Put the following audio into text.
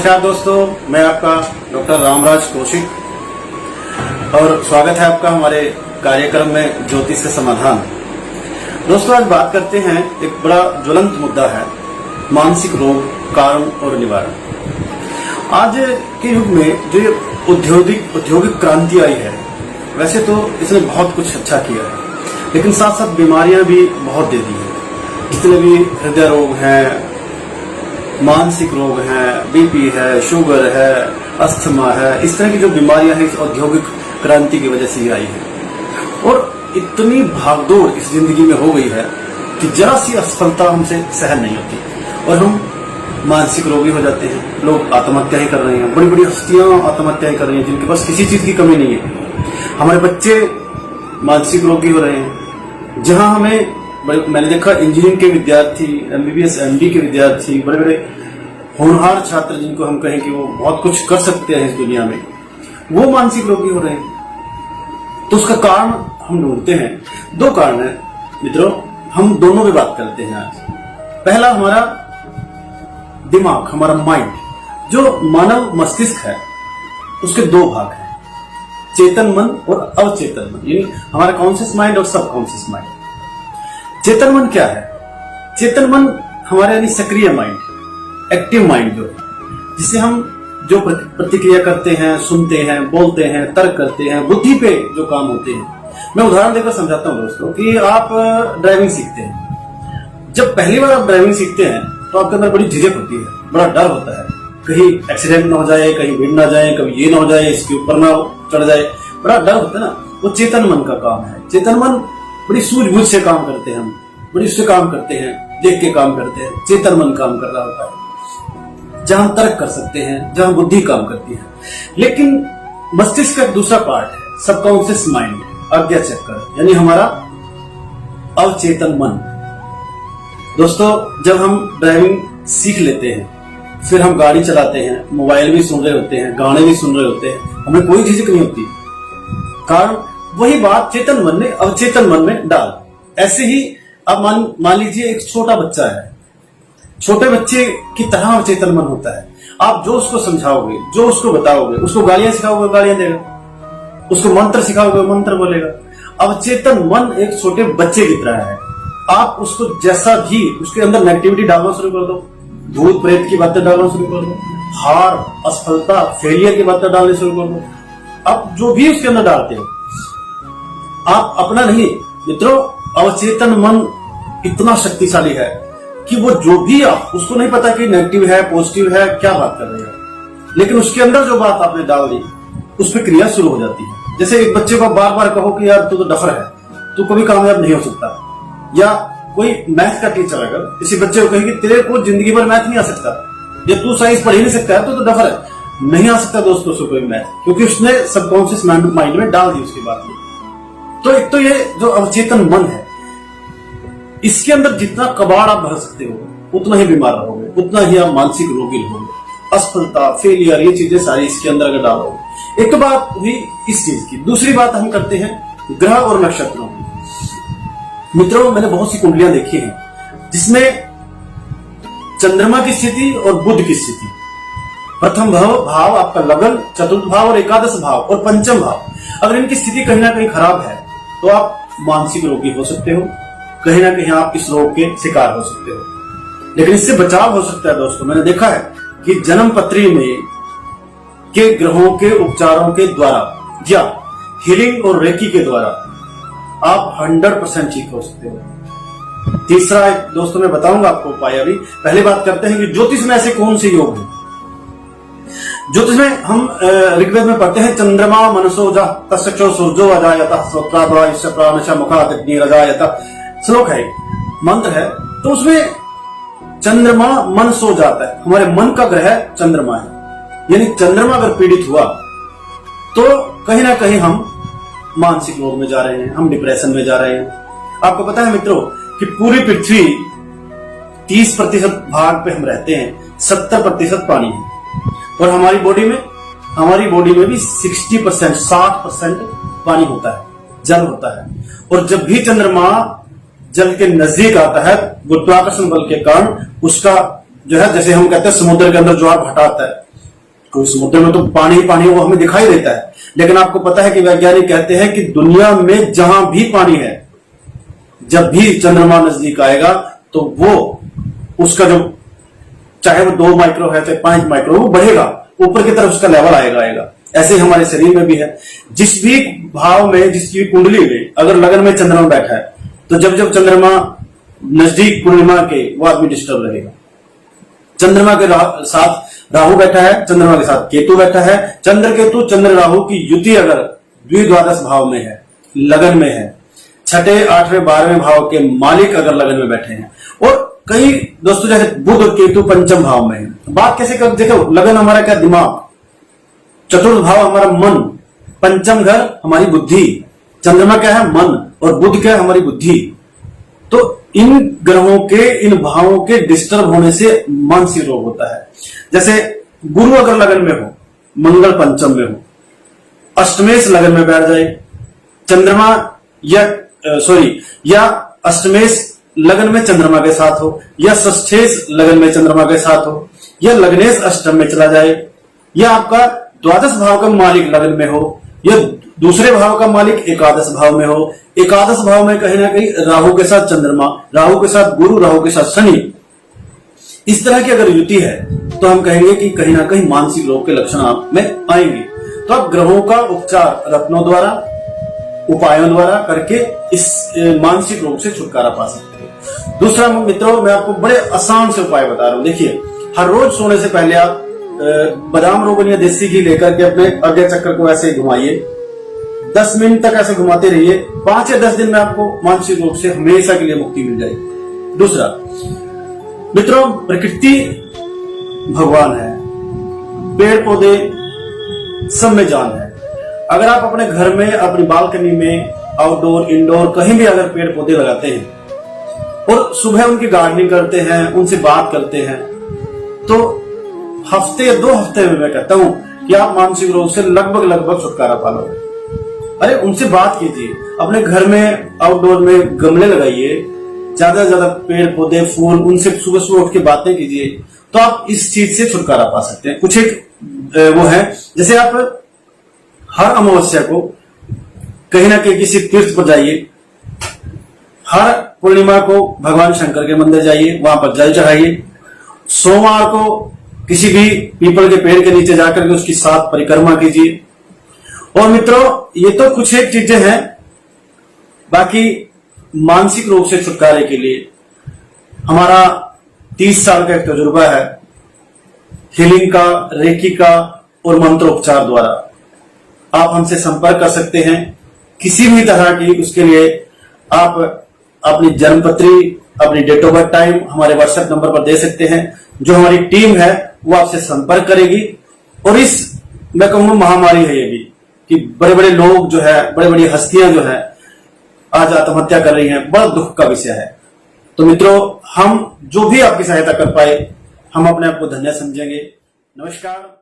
नमस्कार दोस्तों, मैं आपका डॉक्टर रामराज कौशिक और स्वागत है आपका हमारे कार्यक्रम में ज्योतिष का समाधान। दोस्तों, आज बात करते हैं, एक बड़ा ज्वलंत मुद्दा है मानसिक रोग, कारण और निवारण। आज के युग में जो ये औद्योगिक क्रांति आई है, वैसे तो इसने बहुत कुछ अच्छा किया है, लेकिन साथ साथ बीमारियां भी बहुत दे दी है। जितने भी हृदय रोग हैं, मानसिक रोग हैं, बीपी है, शुगर है, अस्थमा है, इस तरह की जो बीमारियां हैं इस औद्योगिक क्रांति की वजह से ही आई है। और इतनी भागदौड़ इस जिंदगी में हो गई है कि जरा सी असफलता हमसे सहन नहीं होती और हम मानसिक रोगी हो जाते हैं। लोग आत्महत्या ही कर रहे हैं, बड़ी बड़ी हस्तियां आत्महत्या कर रही हैं जिनके पास किसी चीज की कमी नहीं है। हमारे बच्चे मानसिक रोगी हो रहे हैं। जहां हमें मैंने देखा इंजीनियरिंग के विद्यार्थी, एमबीबीएस एमडी के विद्यार्थी, बड़े बड़े होनहार छात्र जिनको हम कहें कि वो बहुत कुछ कर सकते हैं इस दुनिया में, वो मानसिक रोगी हो रहे हैं। तो उसका कारण हम ढूंढते हैं। दो कारण है मित्रों, हम दोनों की बात करते हैं आज। पहला हमारा दिमाग, हमारा माइंड। जो मानव मस्तिष्क है उसके दो भाग हैं, चेतन मन और अवचेतन मन, यानी हमारा कॉन्शियस माइंड और सबकॉन्शियस माइंड। चेतन मन क्या है? चेतन मन हमारे यानी सक्रिय माइंड, एक्टिव माइंड जो है, जिसे हम जो प्रतिक्रिया करते हैं, सुनते हैं, बोलते हैं, तर्क करते हैं, बुद्धि पे जो काम होते हैं। मैं उदाहरण देकर समझाता हूं दोस्तों कि आप ड्राइविंग सीखते हैं। जब पहली बार आप ड्राइविंग सीखते हैं तो आपके अंदर बड़ी झिझक होती है, बड़ा डर होता है, कहीं एक्सीडेंट ना हो जाए, कहीं भिड़ ना जाए, कभी ये ना हो जाए, इसके ऊपर ना चढ़ जाए, बड़ा डर होता है ना। वो चेतन मन का काम है। चेतन मन बड़ी सूझबूझ से काम करते हैं, हम बड़ी उससे काम करते हैं, देख के काम करते हैं। चेतन मन काम कर रहा होता है, जहां हम तर्क कर सकते हैं, जहां बुद्धि काम करती है। लेकिन मस्तिष्क का दूसरा पार्ट है सबकॉन्शियस माइंड, आज्ञा चक्र, यानी हमारा अवचेतन मन। दोस्तों, जब हम ड्राइविंग सीख लेते हैं, फिर हम गाड़ी चलाते हैं, मोबाइल भी सुन रहे होते हैं, गाने भी सुन रहे होते हैं, हमें कोई झिझक नहीं होती। कारण वही बात चेतन मन ने अवचेतन मन में डाल। ऐसे ही अब मान लीजिए एक छोटा बच्चा है, छोटे बच्चे की तरह अवचेतन मन होता है। आप जो उसको समझाओगे, जो उसको बताओगे, उसको गालियां सिखाओगे गालियां देगा, उसको मंत्र सिखाओगे मंत्र बोलेगा। अवचेतन मन एक छोटे बच्चे की तरह है। आप उसको जैसा भी उसके अंदर नेगेटिविटी डालना शुरू कर दो, भूत प्रेत की बातें डालना शुरू कर दो, हार, असफलता, फेलियर की बातें डालना शुरू कर दो। अब जो भी उसके अंदर डालते हो, आप अपना नहीं मित्रों, अवचेतन मन इतना शक्तिशाली है कि वो जो भी आप, उसको नहीं पता कि नेगेटिव है पॉजिटिव है, क्या बात कर रहे हैं, लेकिन उसके अंदर जो बात आपने डाल दी उस पर क्रिया शुरू हो जाती है। जैसे एक बच्चे को बार बार कहो कि यार तू तो डफर है, तू कभी कामयाब नहीं हो सकता, या कोई मैथ का टीचर अगर किसी बच्चे को कहे कि तेरे को जिंदगी भर मैथ नहीं आ सकता, या तू साइंस पढ़ ही नहीं सकता है, तो डफर है, नहीं आ सकता दोस्तों उसको कोई मैथ, क्योंकि उसने सबकॉन्शियस माइंड में डाल दी उसकी बात। तो एक तो ये जो अवचेतन मन है, इसके अंदर जितना कबाड़ आप भर सकते हो उतना ही बीमार रहोगे, उतना ही आप मानसिक रोगी रहोगे। असफलता, फेलियर, ये चीजें सारी इसके अंदर अगर डालोगे। एक तो बात हुई इस चीज की। दूसरी बात हम करते हैं ग्रह और नक्षत्रों की। मित्रों, मैंने बहुत सी कुंडलियां देखी हैं जिसमें चंद्रमा की स्थिति और बुध की स्थिति, प्रथम भाव आपका लगन, चतुर्थ भाव और एकादश भाव और पंचम भाव, अगर इनकी स्थिति कहीं ना कहीं खराब है तो आप मानसिक रोगी हो सकते हो, कहीं ना कहीं आप इस रोग के शिकार हो सकते हो। लेकिन इससे बचाव हो सकता है दोस्तों। मैंने देखा है कि जन्म पत्री में के ग्रहों के उपचारों के द्वारा या हीलिंग और रेकी के द्वारा आप 100% ठीक हो सकते हो। तीसरा दोस्तों मैं बताऊंगा आपको उपाय। अभी पहले बात करते हैं कि ज्योतिष में ऐसे कौन से योग हैं। ज्योतिष में हम ऋग्वेद में पढ़ते हैं चंद्रमा मनसो जा तस्चो सूर्यो अजायता स्वत्राद्वा ईश प्राणश मुखात अग्निरजायता, श्लोक है, मंत्र है। तो उसमें चंद्रमा मन सो जाता है, हमारे मन का ग्रह चंद्रमा है, यानी चंद्रमा अगर पीड़ित हुआ तो कहीं ना कहीं हम मानसिक रोग में जा रहे हैं, हम डिप्रेशन में जा रहे हैं। आपको पता है मित्रों कि पूरी पृथ्वी 30% भाग पे हम रहते हैं, 70% पानी है, और हमारी बॉडी में भी 60% पानी होता है, जल होता है। और जब भी चंद्रमा जल के नजदीक आता है, गुरुत्वाकर्षण बल के कारण उसका जो है, जैसे हम कहते हैं समुद्र के अंदर ज्वार भाटा आता है, क्योंकि समुद्र में तो पानी ही पानी वो हमें दिखाई देता है, लेकिन आपको पता है कि वैज्ञानिक कहते हैं कि दुनिया में जहां भी पानी है, जब भी चंद्रमा नजदीक आएगा तो वो उसका जो चाहे वो 2 माइक्रो है चाहे 5 माइक्रो, वो बढ़ेगा ऊपर की तरफ, उसका लेवल आएगा। ऐसे ही हमारे शरीर में भी है। जिस भी भाव में, जिसकी कुंडली में अगर लगन में चंद्रमा बैठा है, तो जब जब चंद्रमा नजदीक पूर्णिमा के, वो आदमी डिस्टर्ब रहेगा। चंद्रमा के साथ राहु बैठा है, चंद्रमा के साथ केतु बैठा है। चंद्र केतु चंद्र राहु की युति अगर द्विद्वादश भाव में है, लगन में है, 6, 8, 12वें भाव के मालिक अगर लगन में बैठे हैं, और कई दोस्तों जैसे बुध और केतु पंचम भाव में है। बात कैसे कर, देखो लगन हमारा क्या, दिमाग, चतुर्थ भाव हमारा मन, पंचम घर हमारी बुद्धि, चंद्रमा क्या है, मन, और बुध क्या है, हमारी बुद्धि। तो इन ग्रहों के, इन भावों के डिस्टर्ब होने से मानसिक रोग होता है। जैसे गुरु अगर लगन में हो, मंगल पंचम में हो, अष्टमेश लगन में बैठ जाए, चंद्रमा या अष्टमेश लगन में चंद्रमा के साथ हो, या षष्ठेश लगन में चंद्रमा के साथ हो, या लग्नेश अष्टम में चला जाए, या आपका द्वादश भाव का मालिक लगन में हो, या दूसरे भाव का मालिक एकादश भाव में हो। एकादश भाव में कहीं ना कहीं राहु के साथ चंद्रमा, राहु के साथ गुरु, राहु के साथ शनि, इस तरह की अगर युति है तो हम कहेंगे कि कहीं ना कहीं मानसिक रोग के लक्षण आप में आएंगे। तो आप ग्रहों का उपचार रत्नों द्वारा, उपायों द्वारा करके इस मानसिक रोग से छुटकारा पा सकते हो। दूसरा मित्रों, मैं आपको बड़े आसान से उपाय बता रहा हूं। देखिए, हर रोज सोने से पहले आप बादाम रोगन या देसी घी लेकर के अपने आज्ञा चक्र को ऐसे घुमाइए, 10 मिनट तक ऐसे घुमाते रहिए। 5 या 10 दिन में आपको मानसिक रोग से हमेशा के लिए मुक्ति मिल जाएगी। दूसरा मित्रों, प्रकृति भगवान है, पेड़ पौधे सब में जान है। अगर आप अपने घर में, अपनी बालकनी में, आउटडोर इंडोर कहीं भी अगर पेड़ पौधे लगाते हैं और सुबह उनकी गार्डनिंग करते हैं, उनसे बात करते हैं, तो हफ्ते या 2 हफ्ते में मैं कहता हूं कि आप मानसिक रोग से लगभग छुटकारा पा लोगे। अरे उनसे बात कीजिए, अपने घर में आउटडोर में गमले लगाइए, ज्यादा से ज्यादा पेड़ पौधे फूल, उनसे सुबह सुबह उठ के बातें कीजिए, तो आप इस चीज से छुटकारा पा सकते हैं। कुछ एक वो है, जैसे आप हर अमावस्या को कहीं ना कहीं किसी तीर्थ पर जाइए, हर पूर्णिमा को भगवान शंकर के मंदिर जाइए, वहां पर जल चढ़ाइए, सोमवार को किसी भी पीपल के पेड़ के नीचे जाकर के उसकी 7 परिक्रमा कीजिए। और मित्रों, ये तो कुछ एक चीजें हैं, बाकी मानसिक रोग से छुटकारे के लिए हमारा 30 साल का एक तजुर्बा है, हीलिंग का, रेकी का और मंत्रोपचार द्वारा। आप हमसे संपर्क कर सकते हैं किसी भी तरह की। उसके लिए आप अपनी जन्मपत्री, अपनी डेट ऑफ बर्थ टाइम हमारे व्हाट्सएप नंबर पर दे सकते हैं। जो हमारी टीम है वो आपसे संपर्क करेगी। और इस, मैं कहूंगा, महामारी है ये भी कि बड़े बड़े लोग जो है, बड़े बड़ी हस्तियां जो है आज आत्महत्या कर रही हैं, बड़ा दुख का विषय है। तो मित्रों, हम जो भी आपकी सहायता कर पाए, हम अपने आप को धन्य समझेंगे। नमस्कार।